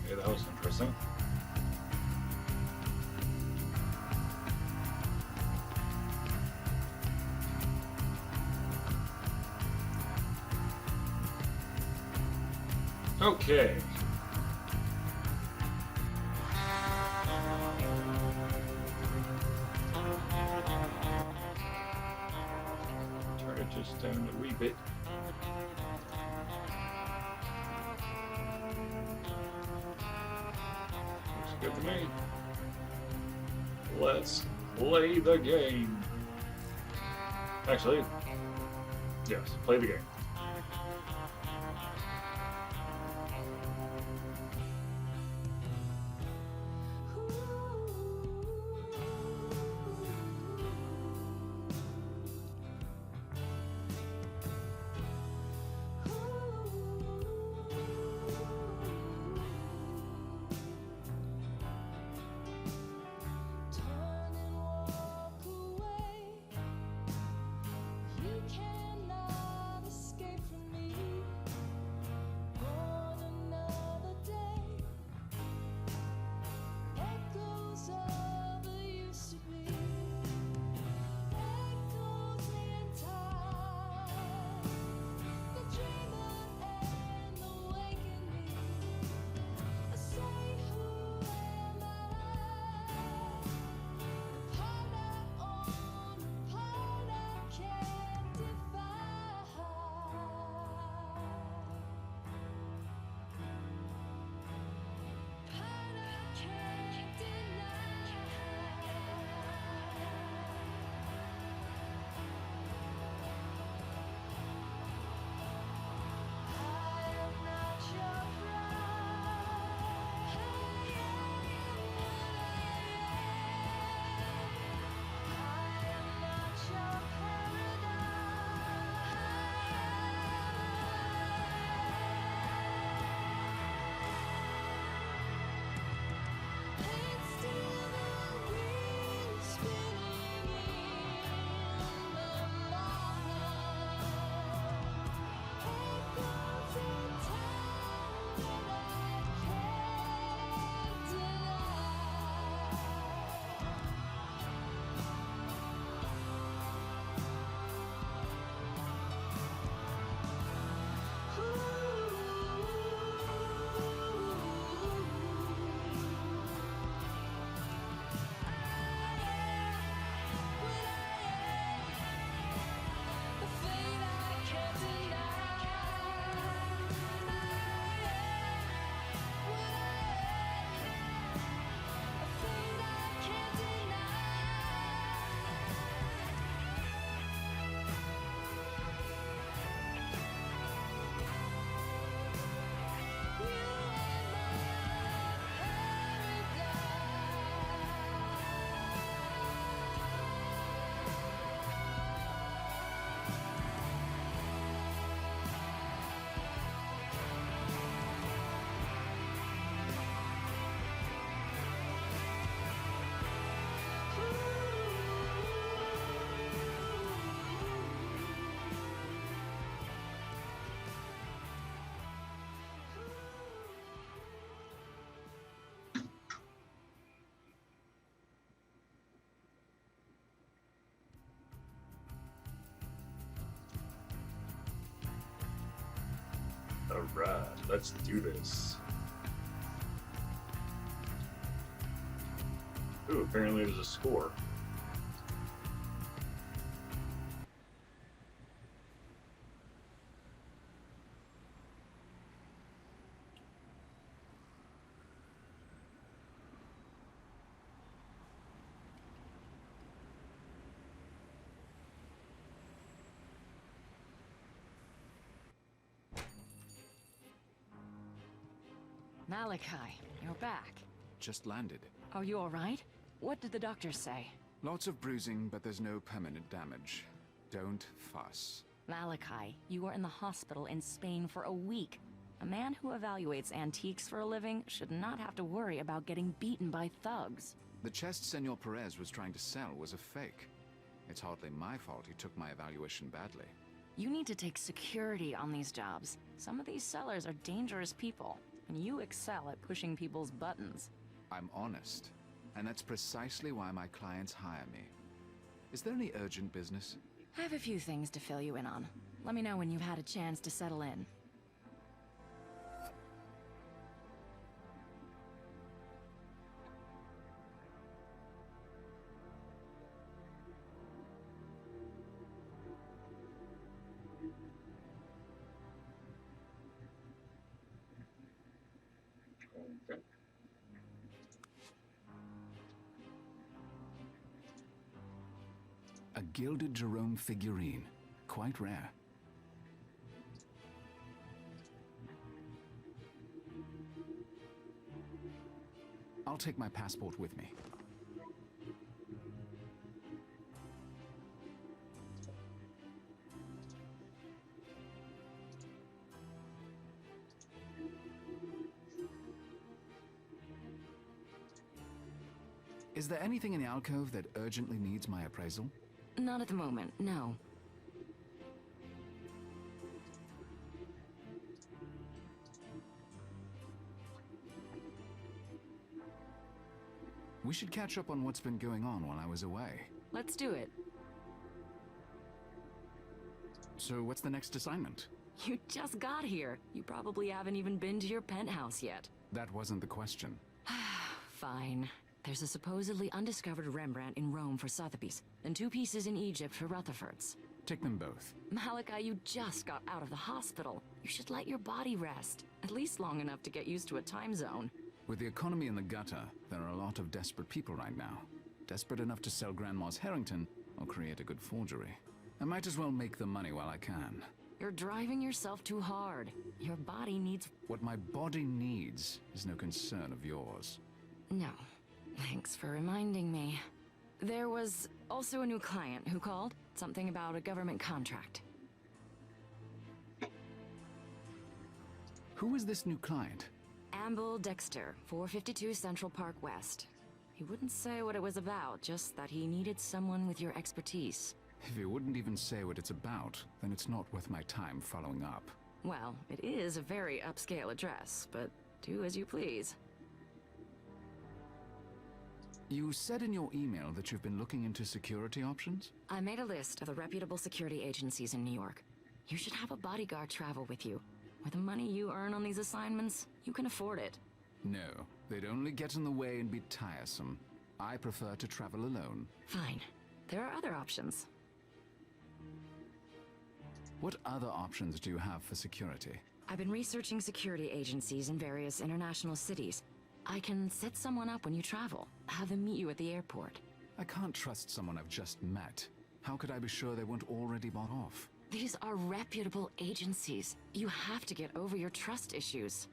Okay, that was interesting. Okay. Turn it just down a wee bit. Looks good to me. Let's play the game. Actually, yes, play the game. Alright, let's do this. Ooh, apparently there's a score. Malachi, you're back. Just landed. Are you alright? What did the doctors say? Lots of bruising, but there's no permanent damage. Don't fuss. Malachi, you were in the hospital in Spain for a week. A man who evaluates antiques for a living should not have to worry about getting beaten by thugs. The chest Senor Perez was trying to sell was a fake. It's hardly my fault he took my evaluation badly. You need to take security on these jobs. Some of these sellers are dangerous people. and you excel at pushing people's buttons. I'm honest, and that's precisely why my clients hire me. Is there any urgent business? I have a few things to fill you in on. Let me know when you've had a chance to settle in. Okay. A gilded Jerome figurine. Quite rare. I'll take my passport with me. Is there anything in the alcove that urgently needs my appraisal? Not at the moment, no. We should catch up on what's been going on while I was away. Let's do it. So what's the next assignment? You just got here. You probably haven't even been to your penthouse yet. That wasn't the question. Fine. There's a supposedly undiscovered Rembrandt in Rome for Sotheby's, and 2 pieces in Egypt for Rutherford's. Take them both. Malachi, you just got out of the hospital. You should let your body rest, at least long enough to get used to a time zone. With the economy in the gutter, there are a lot of desperate people right now. Desperate enough to sell Grandma's Harrington or create a good forgery. I might as well make the money while I can. You're driving yourself too hard. Your body needs... What my body needs is no concern of yours. No. Thanks for reminding me. There was also a new client who called. Something about a government contract. Who is this new client? Amble Dexter, 452 Central Park West. He wouldn't say what it was about, just that he needed someone with your expertise. If he wouldn't even say what it's about, then it's not worth my time following up. Well, it is a very upscale address, but do as you please. You said in your email that you've been looking into security options? I made a list of the reputable security agencies in New York. You should have a bodyguard travel with you. With the money you earn on these assignments, you can afford it. No, they'd only get in the way and be tiresome. I prefer to travel alone. Fine. There are other options. What other options do you have for security? I've been researching security agencies in various international cities. I can set someone up when you travel. Have them meet you at the airport. I can't trust someone I've just met. How could I be sure they weren't already bought off? These are reputable agencies. You have to get over your trust issues.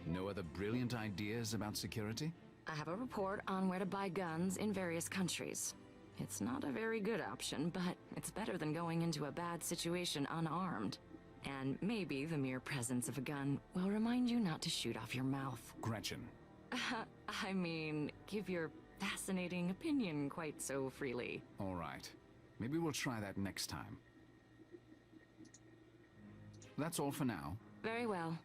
No other brilliant ideas about security? I have a report on where to buy guns in various countries. It's not a very good option, but it's better than going into a bad situation unarmed. And maybe the mere presence of a gun will remind you not to shoot off your mouth. Gretchen. I mean, give your fascinating opinion quite so freely. All right. Maybe we'll try that next time. That's all for now. Very well.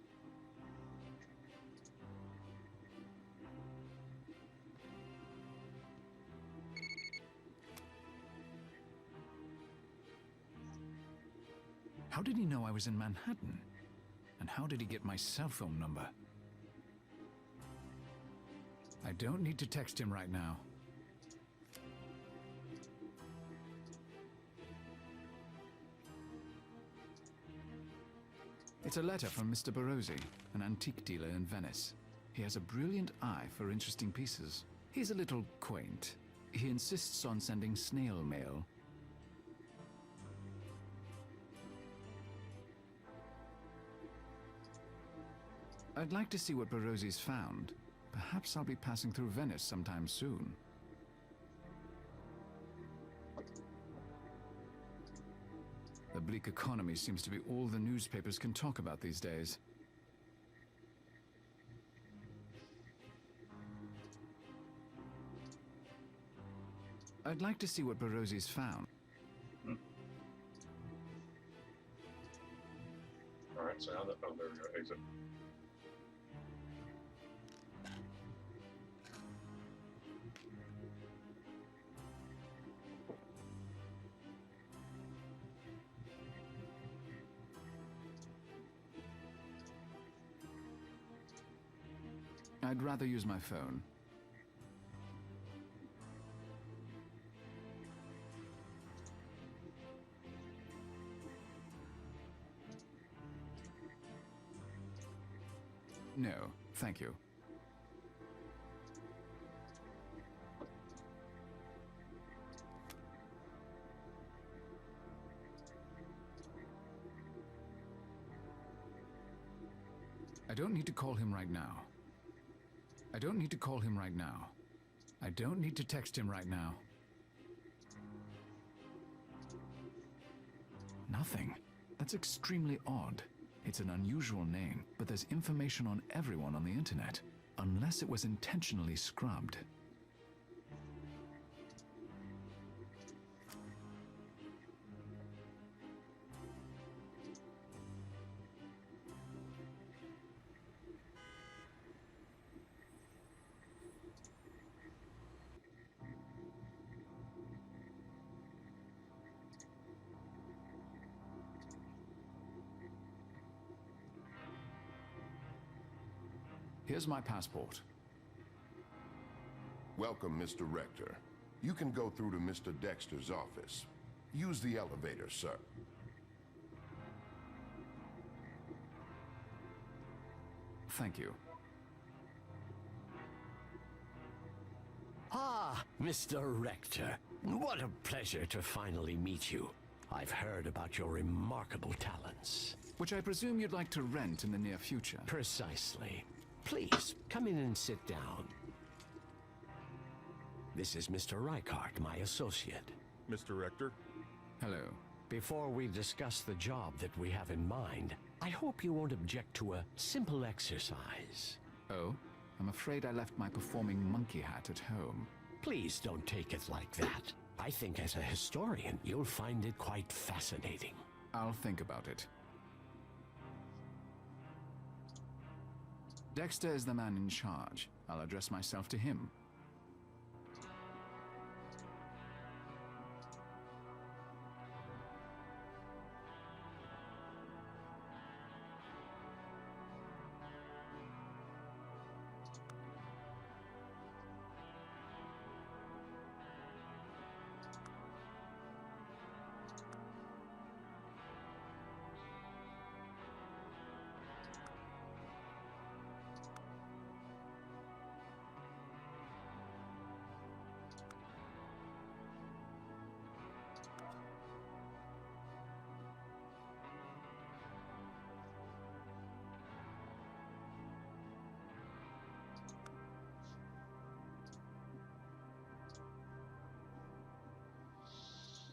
How did he know I was in Manhattan? And how did he get my cell phone number? I don't need to text him right now. It's a letter from Mr. Barozzi, an antique dealer in Venice. He has a brilliant eye for interesting pieces. He's a little quaint. He insists on sending snail mail. I'd like to see what Barozzi's found. Perhaps I'll be passing through Venice sometime soon. The bleak economy seems to be all the newspapers can talk about these days. I'd like to see what Barozzi's found. Alright, so now that, oh, there we go, exit. I'd rather use my phone. No, thank you. I don't need to call him right now. I don't need to call him right now. I don't need to text him right now. Nothing. That's extremely odd. It's an unusual name, but there's information on everyone on the internet, unless it was intentionally scrubbed. Here's my passport. Welcome, Mr. Rector. You can go through to Mr. Dexter's office. Use the elevator, sir. Thank you. Ah, Mr. Rector. What a pleasure to finally meet you. I've heard about your remarkable talents. Which I presume you'd like to rent in the near future. Precisely. Please, come in and sit down. This is Mr. Reichart, my associate. Mr. Rector? Hello. Before we discuss the job that we have in mind, I hope you won't object to a simple exercise. Oh? I'm afraid I left my performing monkey hat at home. Please don't take it like that. I think as a historian, you'll find it quite fascinating. I'll think about it. Dexter is the man in charge. I'll address myself to him.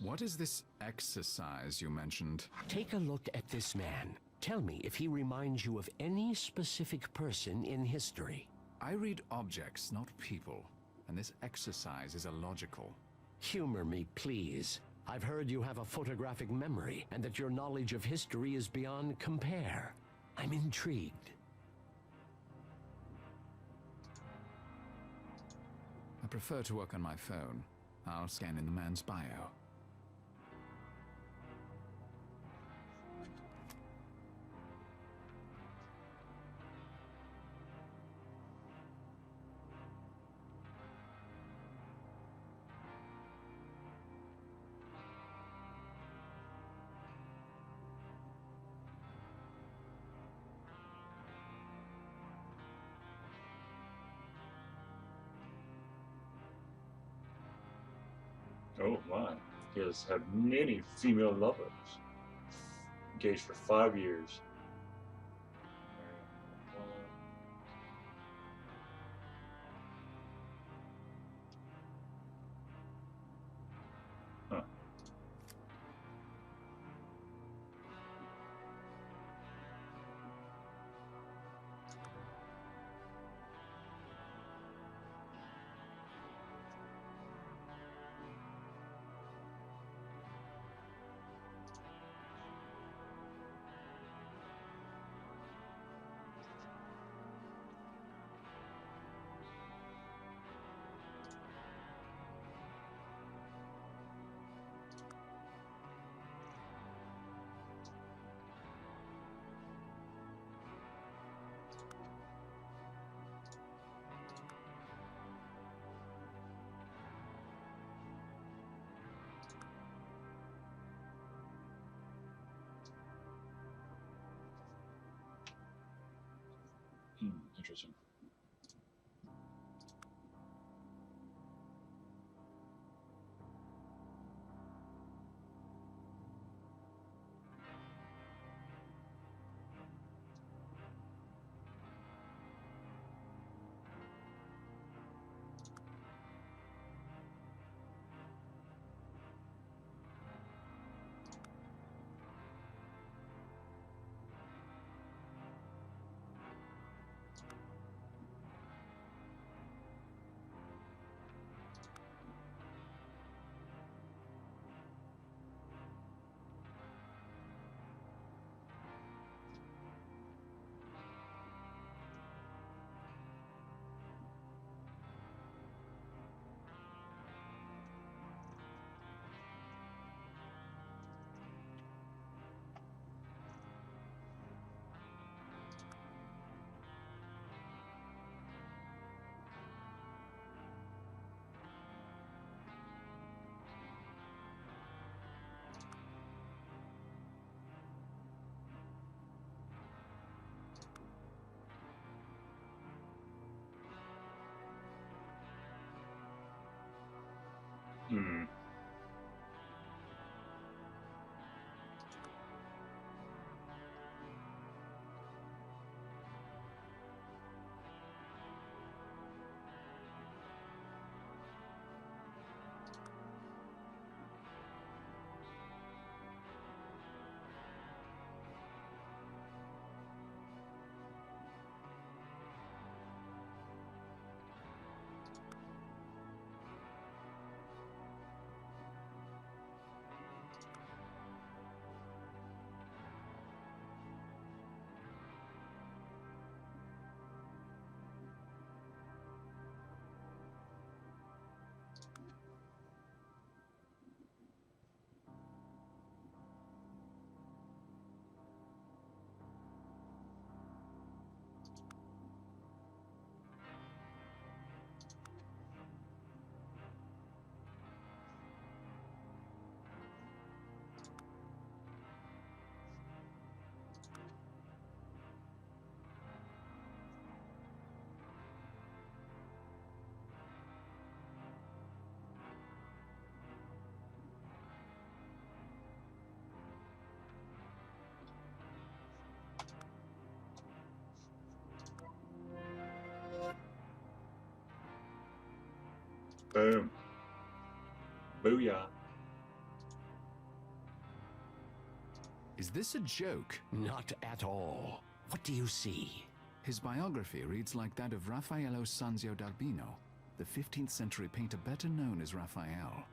What is this exercise you mentioned? Take a look at this man. Tell me if he reminds you of any specific person in history. I read objects, not people, and this exercise is illogical. Humor me, please. I've heard you have a photographic memory, and that your knowledge of history is beyond compare. I'm intrigued. I prefer to work on my phone. I'll scan in the man's bio. Oh my. He has had many female lovers. Engaged for 5 years. Huh. Interesting. Hmm. Boom. Booyah. Is this a joke? Not at all. What do you see? His biography reads like that of Raffaello Sanzio d'Urbino, the 15th century painter better known as Raphael.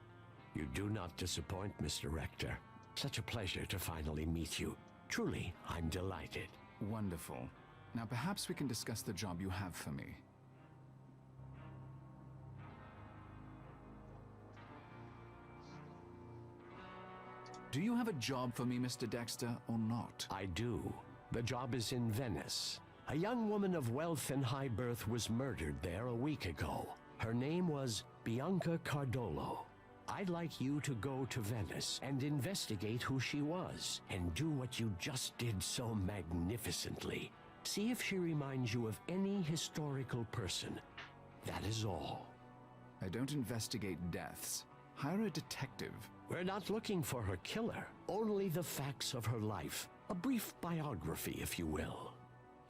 You do not disappoint, Mr. Rector. Such a pleasure to finally meet you. Truly, I'm delighted. Wonderful. Now perhaps we can discuss the job you have for me. Do you have a job for me, Mr. Dexter, or not? I do. The job is in Venice. A young woman of wealth and high birth was murdered there a week ago. Her name was Bianca Cardolo. I'd like you to go to Venice and investigate who she was, and do what you just did so magnificently. See if she reminds you of any historical person. That is all. I don't investigate deaths. Hire a detective. We're not looking for her killer, only the facts of her life. A brief biography, if you will.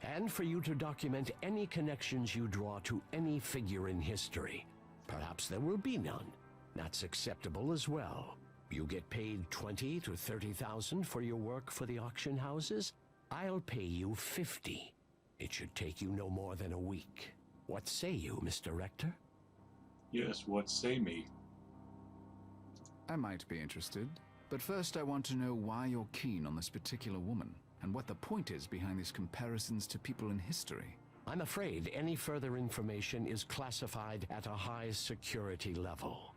And for you to document any connections you draw to any figure in history. Perhaps there will be none. That's acceptable as well. You get paid 20 to 30,000 for your work for the auction houses. I'll pay you 50. It should take you no more than a week. What say you, Mr. Rector? Yes, what say me? I might be interested, but first I want to know why you're keen on this particular woman, and what the point is behind these comparisons to people in history. I'm afraid any further information is classified at a high security level.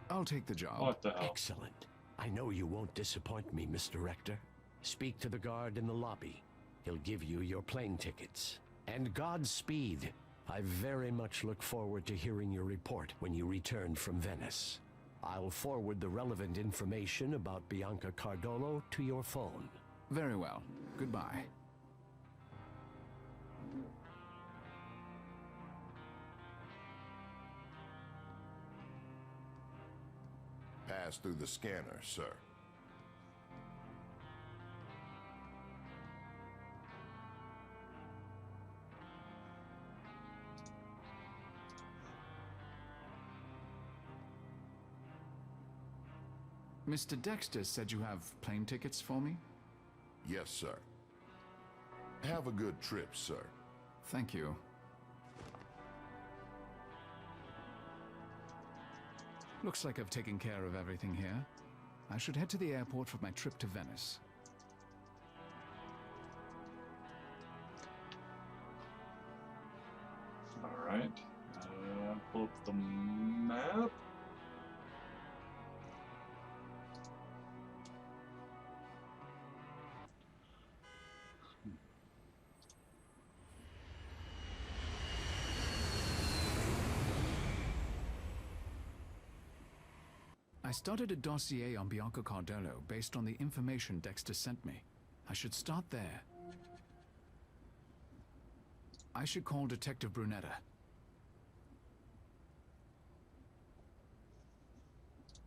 I'll take the job. What the hell? Excellent. I know you won't disappoint me, Mr. Rector. Speak to the guard in the lobby. He'll give you your plane tickets. And Godspeed. I very much look forward to hearing your report when you return from Venice. I'll forward the relevant information about Bianca Cardolo to your phone. Very well. Goodbye. pass through the scanner, sir. Mr. Dexter said you have plane tickets for me? Yes, sir. Have a good trip, sir. Thank you. Looks like I've taken care of everything here. I should head to the airport for my trip to Venice. Alright. Pull up the map. I started a dossier on Bianca Cardolo based on the information Dexter sent me. I should start there. I should call Detective Brunetta.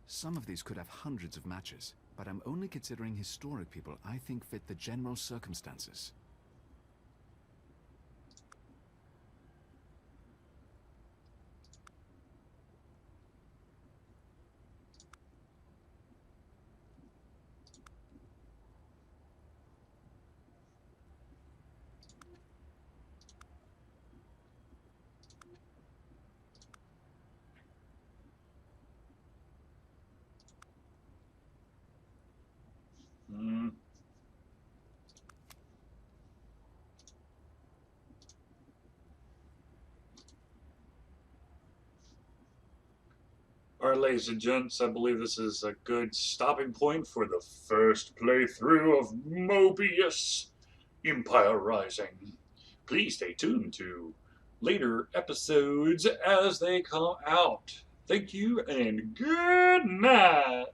Some of these could have hundreds of matches, but I'm only considering historic people I think fit the general circumstances. Alright, ladies and gents, I believe this is a good stopping point for the first playthrough of Moebius Empire Rising. Please stay tuned to later episodes as they come out. Thank you and good night.